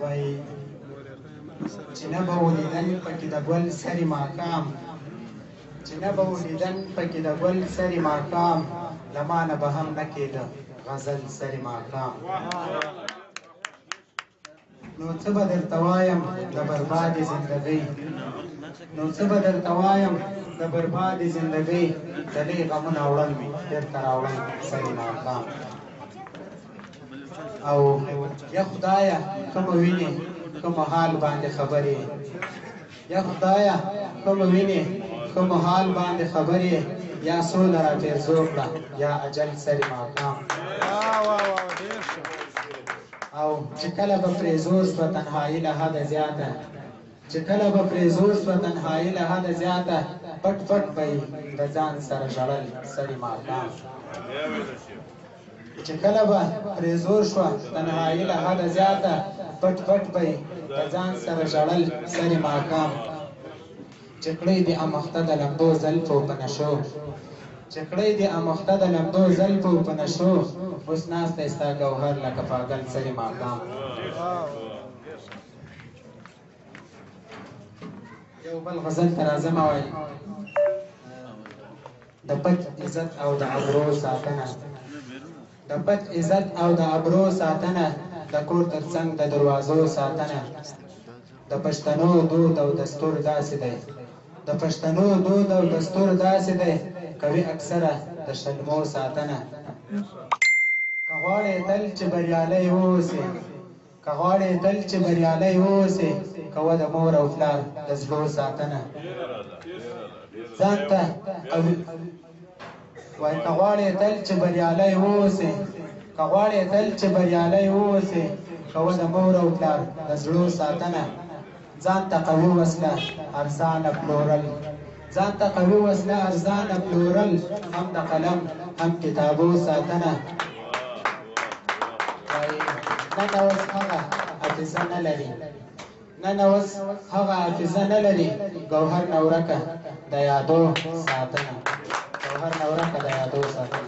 وایي چې نه به ولیدل پکې د ګل سرې ماښام چې نه به ولیدل پکې د ګل سرې ماښام له ما نه به هم نه کېده غزل سرې ماښام نو څه به درته وایم د بربادې زندګۍ نو څه به درته وایم د بربادې زندګۍ دلې غمونه وړل مې بېرته راوړل سرې ماښام او یا خدایه کومه وینې کوم حال باندې خبرې یا خدایه کوم وینې کوم حال باندې خبرې یا سوله را پیرزو کړه یا اجل سرې ماښام او چې کله به پرې زور شوه تنهایي له حده زیاته چې کله به پرې زور شوه تنهایي له حده زیاته پټ پټ به یې د ځان سره ژړل سرې ماښام چې کله به پرې زور شوه تنهایي له حده زیاته پټ پټ به یې د ځان سره ژړل سرې ماښام چې کړی دې امخته د لمدو زلفو په نشو چې کړی دې امخته د لمدو زلفو په نشو اوس ناستی ستا ګوهر لکه پاگل سرې ماښام یو بل غزل ته راځم وایي د پټ عزت او د ابرو ساتنه د پټ عزت او د ابرو ساتنه د کور تر څنګ د دروازو ساتنه د پښتنو دود او دستور داسې دی د پښتنو دود او دستور داسې دی کوي اکثره د شلمو ساتنه که غواړې تل چې بریالی واوسې که غواړې تل چې بریالی واوسې کوه د مور او پلار د زړو ساتنه ځان ته وایي که غواړې تل چې بریالی واوسې که غواړې تل چې بریالی واوسې کوه د مور او پلار د زړو ساتنه ځان ته قوي وسله ارزانه پلورل ځان ته قوي وسله ارزانه پلورل هم د قلم هم کتابو ساتنه وایي نن اوس هغه حافظه نه لري نن اوس هغه حافظه نه لري ګوهر نه ورکه د یادو ساتنه ګوهر نه ورکه د یادو ساتنه